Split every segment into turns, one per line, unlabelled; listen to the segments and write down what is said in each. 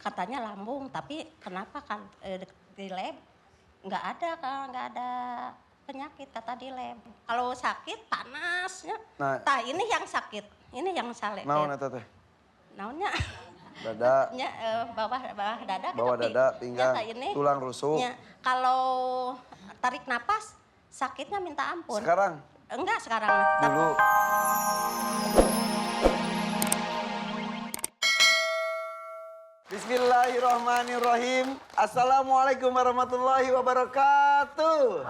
katanya lambung, tapi kenapa kan di lab nggak ada Kak, nggak ada penyakit kata di lab. Kalau sakit panasnya.
Nah,
Tah ini yang sakit, ini yang sale.
naon eta teh?
Naonnya?
Dada,
Nya, bawah dada.
bawah
tapi
dada, pinggang,
nya ini,
tulang rusuk.
nya, kalau tarik napas sakitnya minta ampun.
Sekarang?
Enggak sekarang.
Dulu. Bismillahirrahmanirrahim. Assalamualaikum warahmatullahi wabarakatuh.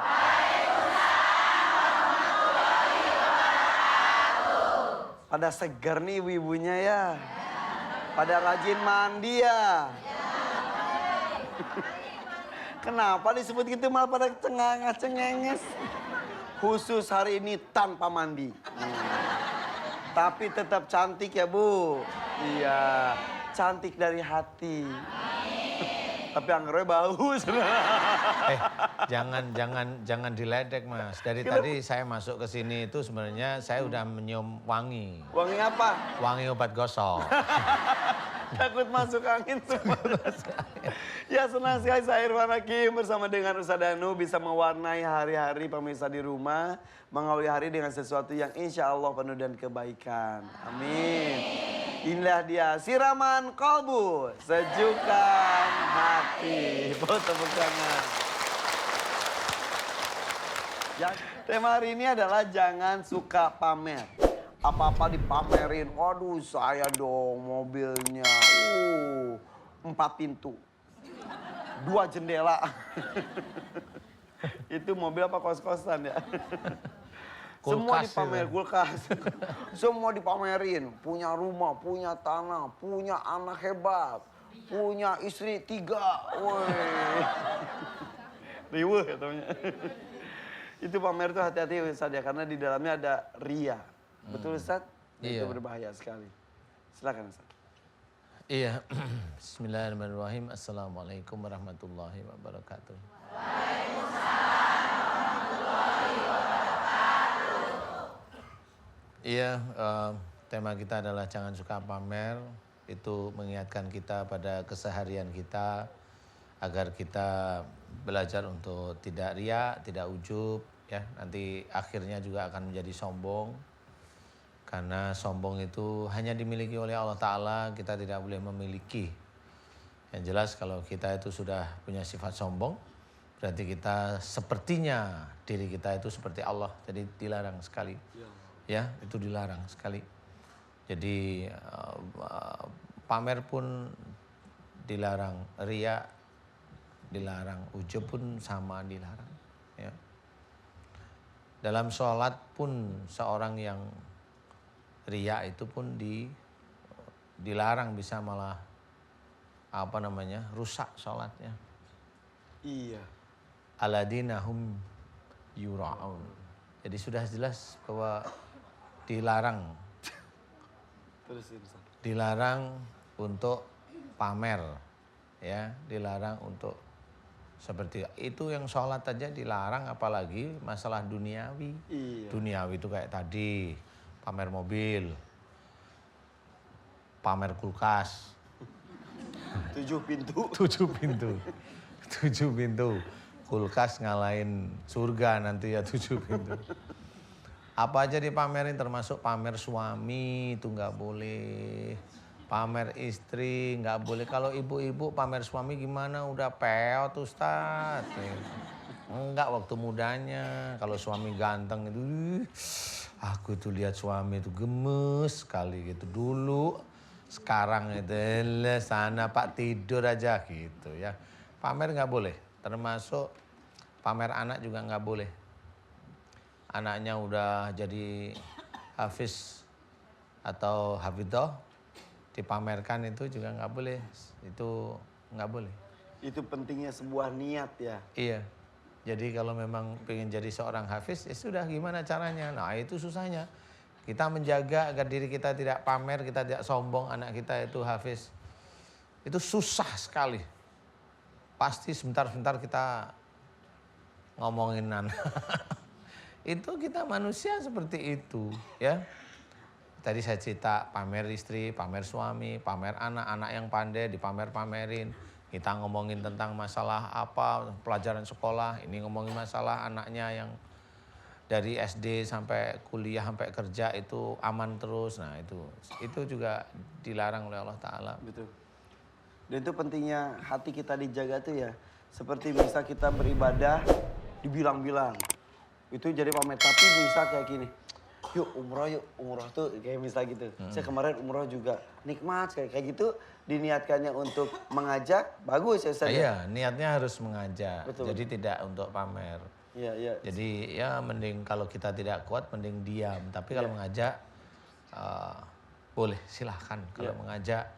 Pada segar nih ibu-ibunya ya. Pada rajin mandi ya. Kenapa disebut gitu malah pada cengenges. Khusus hari ini tanpa mandi. Tapi tetap cantik ya Bu. Iya, cantik dari hati. Tapi anggernya bau.
Jangan diledek Mas. Dari tadi saya masuk ke sini itu sebenarnya saya udah menyium wangi.
Wangi apa?
Wangi obat gosok.
Takut masuk angin semua. Ya senang sekali saya Irfan Hakim bersama dengan Ustaz Danu bisa mewarnai hari-hari pemirsa di rumah. Mengawali hari dengan sesuatu yang insya Allah penuh dan kebaikan. Amin. Inilah dia siraman kolbu, sejukan hati. Tepuk tangan. Ya, tema hari ini adalah jangan suka pamer. Apa-apa dipamerin, waduh saya dong mobilnya, 4 pintu, 2 jendela. Itu mobil apa kos-kosan ya? Semua dipamer, kulkas. Semua dipamerin, punya rumah, punya tanah, punya anak hebat, punya istri 3. Woi. Riweuh ya temennya. Itu pamer tuh hati-hati Ustaz ya, karena di dalamnya ada ria. Betul Ustaz?
Iya.
Itu berbahaya sekali. Silakan Ustaz.
Iya. Bismillahirrahmanirrahim. Assalamualaikum warahmatullahi wabarakatuh. Iya, tema kita adalah jangan suka pamer. Itu mengingatkan kita pada keseharian kita agar kita belajar untuk tidak riya, tidak ujub, ya. Nanti akhirnya juga akan menjadi sombong. Karena sombong itu hanya dimiliki oleh Allah Ta'ala, kita tidak boleh memiliki. Yang jelas kalau kita itu sudah punya sifat sombong, berarti kita sepertinya diri kita itu seperti Allah. Jadi dilarang sekali. Ya, itu dilarang sekali. Jadi pamer pun dilarang, riya dilarang, ujub pun sama dilarang. Ya. Dalam sholat pun seorang yang riya itu pun dilarang, bisa malah rusak sholatnya.
Iya.
Alladzina hum yura'un. Jadi sudah jelas bahwa dilarang.
Terusin Ustaz.
Dilarang untuk pamer, ya, dilarang untuk seperti itu. Yang sholat aja dilarang, apalagi masalah duniawi.
Iya.
Duniawi itu kayak tadi, pamer mobil, pamer kulkas.
7 pintu.
7 pintu. 7 pintu. Kulkas ngalahin surga nanti ya 7 pintu. Apa aja dipamerin, termasuk pamer suami itu nggak boleh. Pamer istri nggak boleh. Kalau ibu-ibu pamer suami gimana? Udah peot Ustaz. Enggak waktu mudanya. Kalau suami ganteng itu, aku tuh lihat suami itu gemes sekali gitu dulu. Sekarang itu sana Pak tidur aja gitu ya. Pamer nggak boleh. Termasuk pamer anak juga nggak boleh. Anaknya udah jadi hafiz atau hafidhoh, dipamerkan itu juga nggak boleh. Itu nggak boleh.
Itu pentingnya sebuah niat ya.
Iya. Jadi kalau memang pengen jadi seorang hafiz, ya sudah gimana caranya? Nah itu susahnya. Kita menjaga agar diri kita tidak pamer, kita tidak sombong, anak kita itu hafiz. Itu susah sekali. Pasti sebentar-sebentar kita ngomongin anak. Itu kita manusia seperti itu, ya. tadi saya cerita pamer istri, pamer suami, pamer anak yang pandai dipamer-pamerin. Kita ngomongin tentang masalah apa, pelajaran sekolah, ini ngomongin masalah anaknya yang dari SD sampai kuliah sampai kerja itu aman terus. Nah, itu juga dilarang oleh Allah Ta'ala.
Betul. Dan itu pentingnya hati kita dijaga tuh ya. Seperti bisa kita beribadah, dibilang-bilang. Itu jadi pamer. Tapi bisa kayak gini, yuk. Umroh tuh kayak misal gitu. Saya kemarin umroh juga, nikmat kayak gitu. Diniatkannya untuk mengajak, bagus ya Ustaz.
Iya, niatnya harus mengajak.
Betul.
Jadi tidak untuk pamer.
Iya.
Jadi ya mending kalau kita tidak kuat mending diam. Tapi kalau mengajak boleh silahkan. Kalau mengajak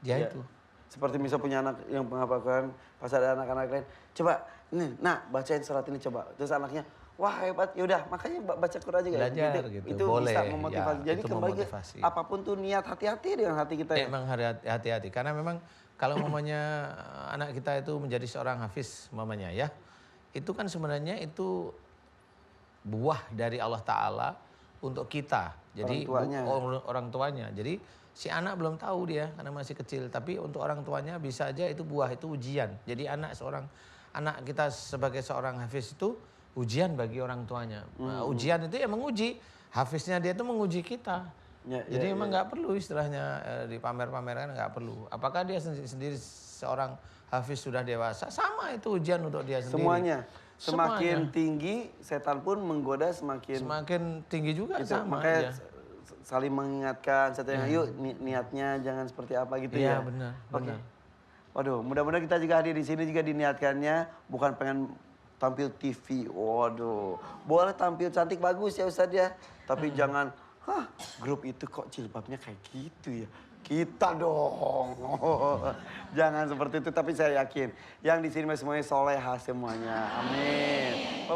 ya itu.
Seperti misal punya anak yang mengapakan, pas ada anak-anak lain, coba nih, nak bacain surat ini coba. Terus anaknya, wah hebat, yaudah makanya baca Quran juga.
Belajar gitu,
itu
boleh.
bisa memotivasi.
Ya,
Jadi
itu
kembali ke
memotivasi.
apapun tuh niat, hati-hati dengan hati kita ya.
Memang hati-hati karena memang kalau mamanya anak kita itu menjadi seorang hafiz mamanya ya, itu kan sebenarnya itu buah dari Allah Ta'ala untuk kita. Jadi orang tuanya. Jadi si anak belum tahu dia karena masih kecil. Tapi untuk orang tuanya bisa aja itu buah, itu ujian. Jadi anak kita sebagai seorang hafiz itu ujian bagi orang tuanya. Nah, ujian itu ya menguji. Hafiznya dia itu menguji kita. Jadi memang nggak perlu istilahnya dipamer-pamerkan, nggak perlu. Apakah dia sendiri seorang hafiz sudah dewasa? Sama itu ujian untuk dia sendiri.
Semuanya. Semakin tinggi, setan pun menggoda semakin
tinggi juga
itu,
sama.
Makanya saling mengingatkan, setan yuk niatnya jangan seperti apa gitu ya.
Iya benar.
Waduh, mudah-mudahan kita juga hadir di sini juga diniatkannya bukan pengen tampil TV. Waduh, boleh tampil cantik bagus ya Ustadz ya. Tapi jangan, grup itu kok jilbabnya kayak gitu ya. Kita dong. Jangan seperti itu, tapi saya yakin yang di sini semuanya soleha semuanya. Amin.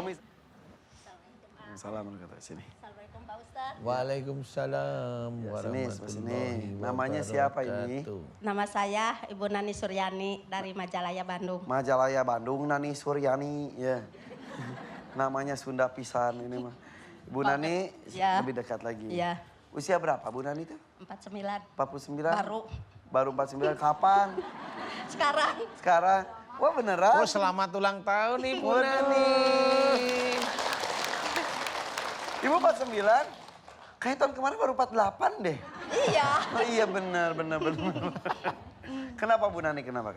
Assalamualaikum warahmatullahi sini.
Assalamualaikum Pak Ustadz.
Waalaikumsalam warahmatullahi wabarakatuh.
Namanya siapa ini?
Nama saya Ibu Nani Suryani dari Majalaya, Bandung.
Majalaya, Bandung, Nani Suryani. Ya. Namanya Sunda pisan ini mah. Bu Nani lebih dekat lagi.
Iya.
Usia berapa Bu Nani itu?
49.
49? Baru 49, kapan? Sekarang? Wah beneran?
Oh selamat ulang tahun Ibu Nani.
Ibu 49? Kayak tahun kemarin baru 48 deh.
Iya.
Oh iya benar. Kenapa Bu Nani, kenapa?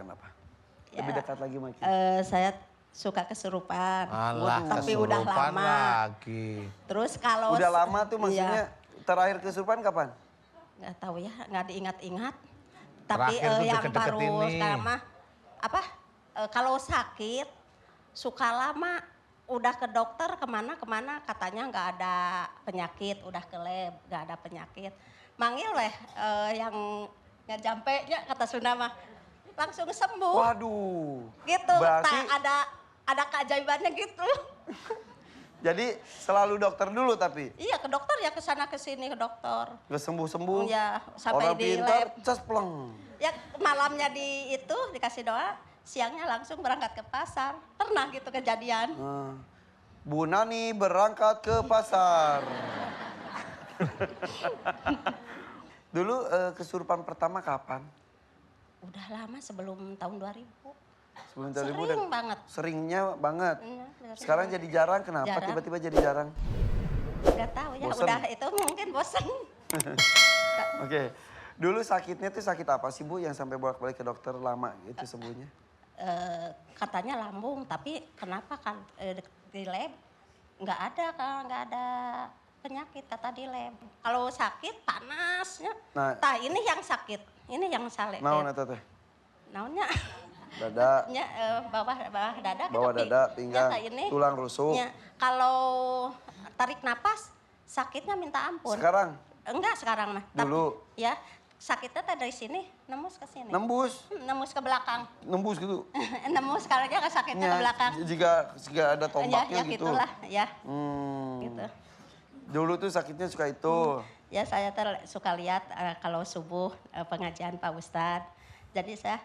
Ya,
Lebih dekat lagi makin.
Saya suka kesurupan.
Alah,
tapi udah
kesurupan
lama.
lagi.
Terus kalau
Udah lama tuh maksudnya terakhir kesurupan kapan?
nggak tahu ya, nggak diingat-ingat. Tapi
Terakhir tuh
yang
deket-deket
baru
ini.
sekarang mah kalau sakit suka lama. Udah ke dokter kemana katanya nggak ada penyakit, udah ke lab nggak ada penyakit. Manggil yang nggak jampenya kata Sunda mah langsung sembuh.
Waduh.
Gitu.
Berarti
Ada keajaibannya gitu.
jadi selalu dokter dulu tapi?
Iya ke dokter ya, ke sana ke sini ke dokter.
Gak sembuh-sembuh?
Iya, sampai
orang
di
pintar,
lab.
cespleng.
Ya malamnya dikasih doa, siangnya langsung berangkat ke pasar. Pernah gitu kejadian.
Bu Nani berangkat ke pasar. Dulu kesurupan pertama kapan?
Udah lama sebelum tahun 2000.
Sebelum
Sering banget.
Seringnya banget.
Iya,
Sekarang jadi jarang, kenapa
Jarang.
tiba-tiba jadi jarang?
Gak tahu ya,
Bosen.
udah itu mungkin bosen.
Oke. Dulu sakitnya tuh sakit apa sih Bu yang sampai bolak-balik ke dokter lama itu sembuhnya?
Katanya lambung, tapi kenapa kan di lab nggak ada penyakit kata di lab. Kalau sakit panasnya.
Nah.
Ini yang sakit, ini yang saleh.
Naon eta teh?
Naonnya?
Dada.
Bawah dada.
Bawah
tapi
dada, pinggang,
ini,
tulang rusuk.
Ya, kalau tarik napas sakitnya minta ampun.
Sekarang?
Enggak sekarang mah.
Dulu?
Tapi, ya sakitnya dari sini nembus ke sini.
Nembus?
Nembus ke belakang.
Nembus gitu?
Nembus sekarang aja sakitnya ke belakang.
Jika ada tombaknya
ya,
gitu?
Gitulah, ya.
Gitu. Dulu tuh sakitnya suka itu?
Ya saya suka lihat kalau subuh pengajian Pak Ustadz. Jadi saya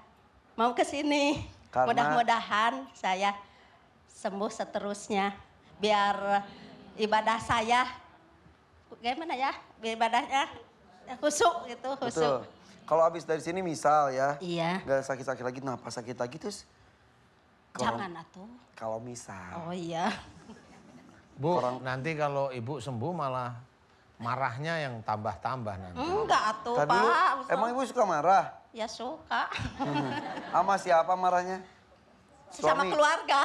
mau ke sini. Mudah-mudahan saya sembuh seterusnya. Biar ibadah saya gimana ya ibadahnya khusyuk gitu,
Betul.
khusyuk.
Kalau habis dari sini misal ya,
Iya.
nggak sakit-sakit lagi, nah pas sakit lagi terus kalau-
Jangan atuh.
kalau misal.
Oh iya.
Bu, nanti kalau ibu sembuh malah marahnya yang tambah-tambah nanti.
Enggak atuh
Tadi dulu,
Pak.
emang ibu suka marah?
Ya suka.
Sama siapa marahnya?
Sama
Suami?
keluarga.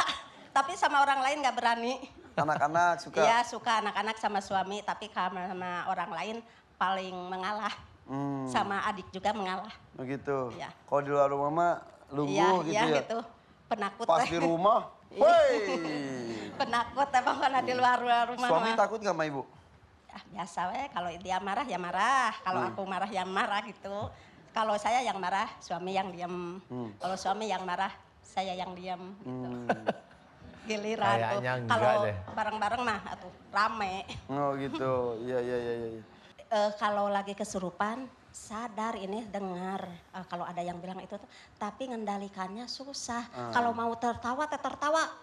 Tapi sama orang lain nggak berani.
Anak-anak suka?
Iya suka anak-anak sama suami. Tapi sama orang lain paling mengalah. Sama adik juga mengalah.
Begitu.
Iya.
Kalau di luar rumah mah lugu gitu
Iya
ya?
gitu. Penakut.
Pas di rumah, woi.
Penakut emang karena di luar rumah.
Suami
mah.
takut nggak sama ibu?
Ah, biasa weh, kalau dia marah ya marah. Kalau aku marah ya marah gitu. Kalau saya yang marah, suami yang diam. Kalau suami yang marah, saya yang diam gitu. Giliran tuh.
Kayaknya enggak
Kalau
deh.
bareng-bareng mah atuh rame.
Oh gitu, iya iya iya. iya.
Kalau lagi kesurupan, sadar ini dengar kalau ada yang bilang itu tuh, tapi ngendalikannya susah. Kalau mau tertawa, tertawa,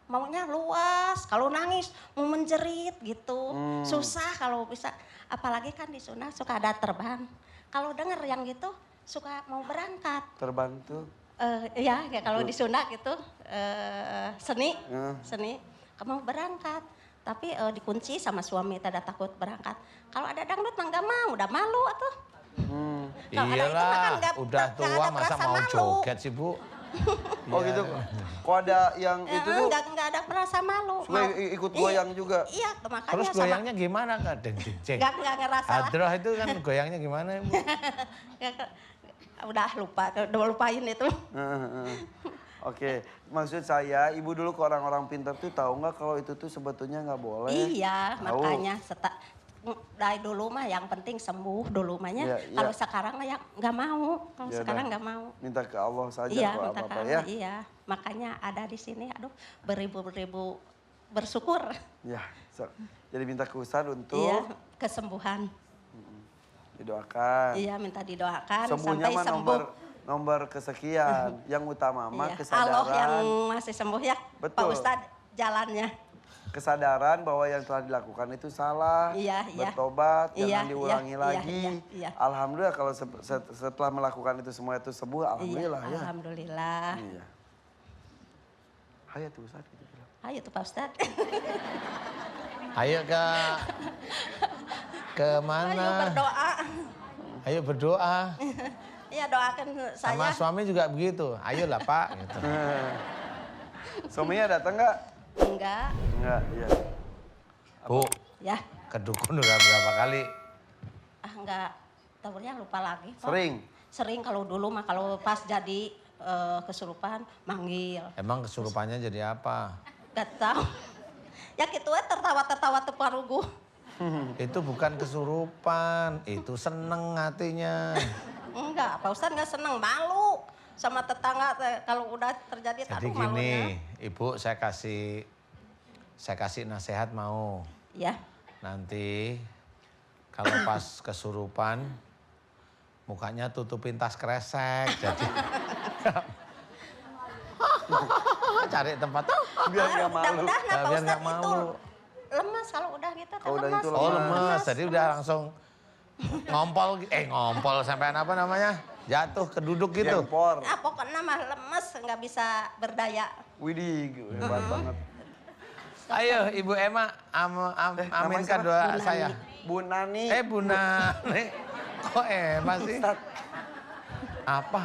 maunya luas. Kalau nangis mau menjerit gitu, susah kalau bisa. Apalagi kan di Sunda suka ada terbang. Kalau denger yang gitu suka mau berangkat.
Terbantu.
Ya kalau di Sunda gitu seni,
Ya.
seni kamu berangkat. Tapi dikunci sama suami, tidak takut berangkat. Kalau ada dangdut mah nggak mau, udah malu atuh. Kalau ada itu mah kan
Iyalah,
nggak-
udah
nggak
tua
ada
masa
perasaan
mau
malu.
joget sih Bu.
Oh
Iya.
gitu. Kok ada yang itu tuh
Nggak ada perasa malu.
suka ikut goyang juga.
Iya, makanya
Terus
sama.
goyangnya gimana Kak? Deng deng deng.
Nggak ngerasa lah.
Hadroh itu kan goyangnya gimana Bu?
Udah lupain itu.
Oke, maksud saya ibu dulu ke orang-orang pintar tuh tahu nggak kalau itu tuh sebetulnya nggak boleh?
Iya,
Tahu.
makanya dari dulu mah yang penting sembuh dulu mahnya.
Iya, iya.
Kalau sekarang mah ya nggak mau. Kalau
Ya
sekarang
udah.
nggak mau.
Minta ke Allah saja
Iya,
kalau
minta
apa-apa
ke
ya.
Allah, iya. Makanya ada di sini, aduh beribu-ribu bersyukur.
Ya, jadi minta ke Ustadz untuk
Iya, kesembuhan.
didoakan.
Iya, minta didoakan
Sembuhnya
sampai
mah
sembuh.
nomor kesekian. Yang utama mah
Iya,
kesadaran.
Allah yang masih sembuh ya, Pak
Betul.
Ustadz jalannya.
Kesadaran bahwa yang telah dilakukan itu salah,
Iya, iya.
bertobat,
Iya,
jangan diulangi
iya,
lagi.
iya, iya.
Alhamdulillah kalau setelah melakukan itu semua itu sembuh, alhamdulillah
Iya,
ya.
alhamdulillah.
Iya. Hayat tuh Ustadz gitu bilang.
Ayo tuh Pak Ustadz.
Ayo ke
Ayo
mana?
berdoa.
Ayo berdoa.
Iya doakan
Sama
saya.
suami juga begitu. Ayolah Pak. Gitu.
Suaminya datang nggak?
Enggak,
Enggak, iya.
Bu,
ya.
ke dukun udah berapa kali?
Enggak. Tahunya lupa lagi. Pak.
Sering.
Sering kalau dulu mah kalau pas jadi kesurupan manggil.
Emang kesurupannya jadi apa?
Gak tahu. Ya gitu ya tertawa-tertawa teparugu.
Itu bukan kesurupan, itu seneng hatinya.
Enggak, Pak Ustadz enggak seneng, malu sama tetangga kalau udah terjadi
Jadi
aduh,
gini,
malunya.
Ibu saya kasih nasihat mau.
Ya.
Nanti kalau pas kesurupan mukanya tutupin tas kresek jadi cari tempat
Biar nggak malu.
Udah, nah, Pak
biar nggak
Ustadz itu
malu.
lemas kalau udah gitu.
Kalau udah
lemas.
itu
Oh
lemas.
lemes, jadi udah langsung ngompol sampai apa namanya jatuh keduduk gitu.
Gempor.
Ah, pokoknya mah lemes nggak bisa berdaya.
Widih, hebat banget.
Ayo Ibu Emma
namanya
aminkan
siapa?
doa
Bu Nani.
saya.
Bu Nani.
Bu Nani, kok Emma sih?
Ustadz,
Apa?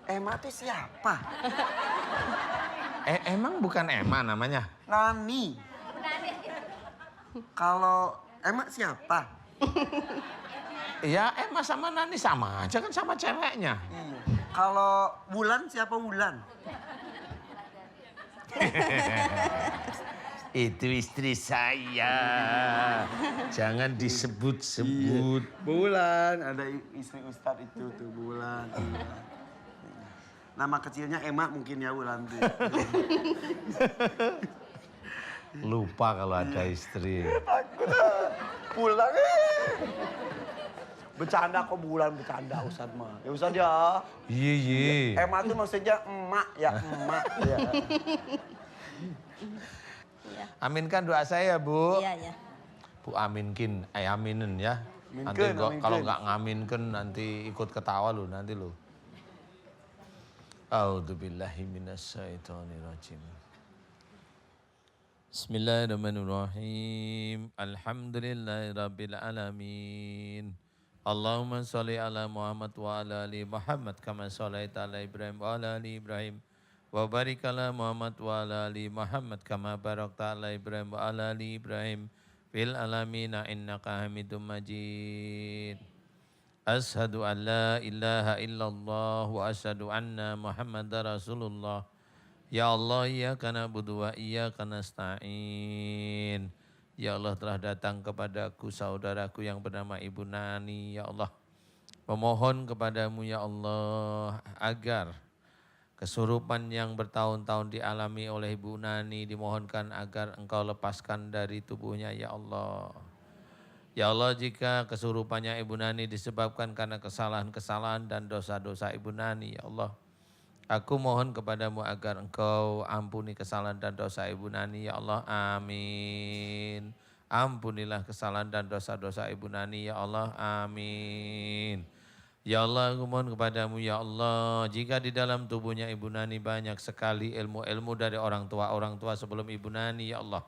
Emma tuh siapa?
Emang bukan Emma namanya?
Nani. Kalau Emma siapa?
Ya Emma sama Nani sama aja kan sama ceweknya.
Iya. Kalau Wulan siapa Wulan?
Itu istri saya. Jangan disebut-sebut.
Bulan, ada istri Ustadz itu tuh Bulan. Nama kecilnya Emma mungkin ya Bulan tuh.
Lupa kalau ada istri.
Takut pulang Bercanda kok Bulan, bercanda Ustadz mah. Ya Ustadz ya.
Iya.
Emma tuh maksudnya emak ya, emak ya.
Iya.
Aminkan doa saya Bu.
Iya, ya.
Bu aminkin, aminin ya. Nanti
Aminkan,
kalau
aminkan.
nggak ngaminkan nanti ikut ketawa lu nanti lu. A'udzubillahi minasyaitonirrajim. Bismillahirrahmanirrahim. Alhamdulillahirabbil alamin. Allahumma sholli ala Muhammad wa ala ali Muhammad kama sholaita ala Ibrahim wa ala ali Ibrahim. Wa barik ala Muhammad wa ala ali Muhammad kama barakta ala Ibrahim wa ala ali Ibrahim fil alamina innaka Hamidum Majid. Ashhadu an la ilaha illallah wa ashhadu anna Muhammadar Rasulullah. Ya Allah, iyyaka na'budu wa iyyaka nasta'in. Ya Allah, telah datang kepadaku saudaraku yang bernama Ibu Nani, ya Allah. Memohon kepadamu ya Allah agar kesurupan yang bertahun-tahun dialami oleh Ibu Nani dimohonkan agar Engkau lepaskan dari tubuhnya ya Allah. Ya Allah, jika kesurupannya Ibu Nani disebabkan karena kesalahan-kesalahan dan dosa-dosa Ibu Nani ya Allah, aku mohon kepadamu agar Engkau ampuni kesalahan dan dosa Ibu Nani ya Allah, amin. Ampunilah kesalahan dan dosa-dosa Ibu Nani ya Allah, amin. Ya Allah, aku mohon kepadamu ya Allah, jika di dalam tubuhnya Ibu Nani banyak sekali ilmu-ilmu dari orang tua sebelum Ibu Nani ya Allah.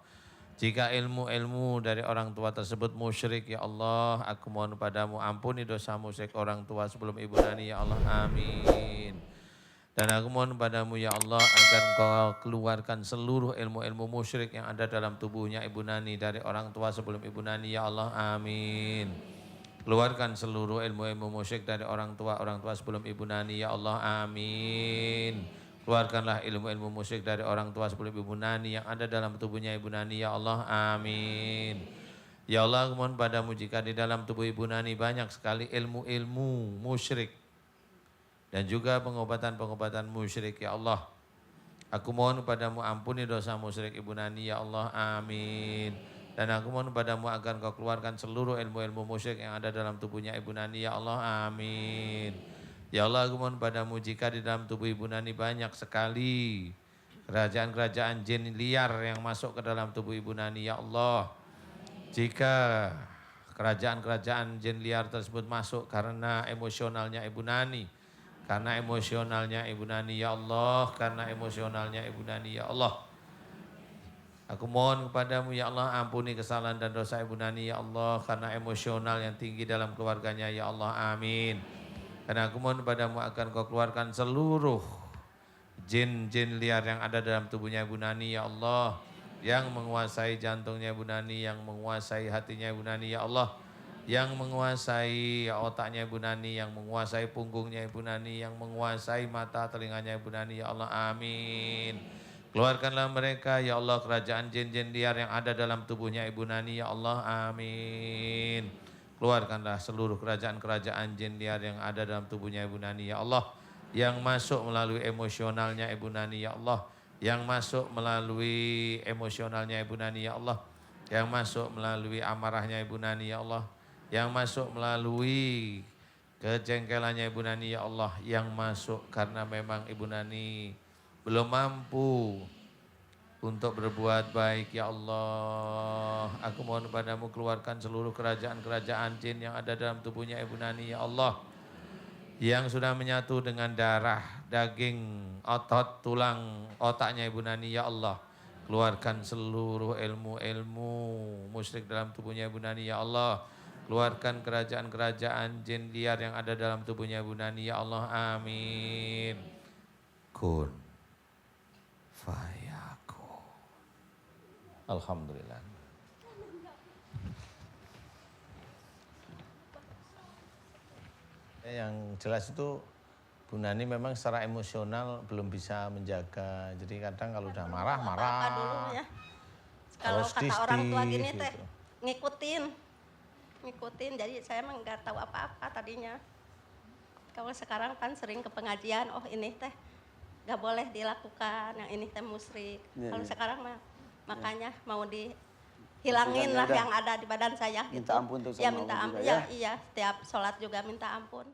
Jika ilmu-ilmu dari orang tua tersebut musyrik ya Allah, aku mohon padamu ampuni dosa musyrik orang tua sebelum Ibu Nani ya Allah, amin. Dan aku mohon padamu ya Allah agar Engkau keluarkan seluruh ilmu-ilmu musyrik yang ada dalam tubuhnya Ibu Nani dari orang tua sebelum Ibu Nani ya Allah, amin. Keluarkan seluruh ilmu-ilmu musyrik dari orang tua sebelum Ibu Nani ya Allah, amin. Keluarkanlah ilmu-ilmu musyrik dari orang tua sebelum Ibu Nani yang ada dalam tubuhnya Ibu Nani ya Allah, amin. Ya Allah, aku mohon padamu jika di dalam tubuh Ibu Nani banyak sekali ilmu-ilmu musyrik dan juga pengobatan-pengobatan musyrik ya Allah. Aku mohon padamu ampuni dosa musyrik Ibu Nani ya Allah, amin. Dan aku mohon padamu agar Kau keluarkan seluruh ilmu-ilmu musyrik yang ada dalam tubuhnya Ibu Nani ya Allah, amin. Ya Allah, aku mohon padamu jika di dalam tubuh Ibu Nani banyak sekali kerajaan-kerajaan jin liar yang masuk ke dalam tubuh Ibu Nani ya Allah. Jika kerajaan-kerajaan jin liar tersebut masuk karena emosionalnya Ibu Nani, karena emosionalnya Ibu Nani ya Allah, karena emosionalnya Ibu Nani ya Allah. Aku mohon kepadamu ya Allah, ampuni kesalahan dan dosa Ibu Nani ya Allah, karena emosional yang tinggi dalam keluarganya ya Allah, amin. Dan aku mohon kepadamu agar Kau keluarkan seluruh jin-jin liar yang ada dalam tubuhnya Ibu Nani ya Allah, yang menguasai jantungnya Ibu Nani, yang menguasai hatinya Ibu Nani ya Allah, yang menguasai otaknya Ibu Nani, yang menguasai punggungnya Ibu Nani, yang menguasai mata telinganya Ibu Nani ya Allah, amin. Keluarkanlah mereka ya Allah, kerajaan jin-jin liar yang ada dalam tubuhnya Ibu Nani ya Allah, amin. Keluarkanlah seluruh kerajaan-kerajaan jin liar yang ada dalam tubuhnya Ibu Nani ya Allah, yang masuk melalui emosionalnya Ibu Nani ya Allah, yang masuk melalui emosionalnya Ibu Nani ya Allah, yang masuk melalui amarahnya Ibu Nani ya Allah, yang masuk melalui kejengkelannya Ibu Nani ya Allah, yang masuk karena memang Ibu Nani belum mampu untuk berbuat baik ya Allah. Aku mohon padamu keluarkan seluruh kerajaan-kerajaan jin yang ada dalam tubuhnya Ibu Nani ya Allah, yang sudah menyatu dengan darah, daging, otot, tulang, otaknya Ibu Nani ya Allah. Keluarkan seluruh ilmu-ilmu musyrik dalam tubuhnya Ibu Nani ya Allah. Keluarkan kerajaan-kerajaan jin liar yang ada dalam tubuhnya Ibu Nani ya Allah, amin. Kun fayakun. Alhamdulillah. Yang jelas itu Bu Nani memang secara emosional belum bisa menjaga. Jadi kadang kalau udah marah-marah.
Dulu ya. Kalau kata orang tua gini teh
gitu.
ngikutin. Jadi saya emang nggak tahu apa-apa tadinya. Kalau sekarang kan sering ke pengajian, oh ini teh nggak boleh dilakukan, yang ini teh musyrik.
Ya,
Kalau
ya.
sekarang mah makanya mau dihilangin lah
udah.
yang ada di badan saya gitu.
Minta ampun tuh
Ya
sama
minta
Allah
ampun,
juga, ya.
iya, setiap sholat juga minta ampun.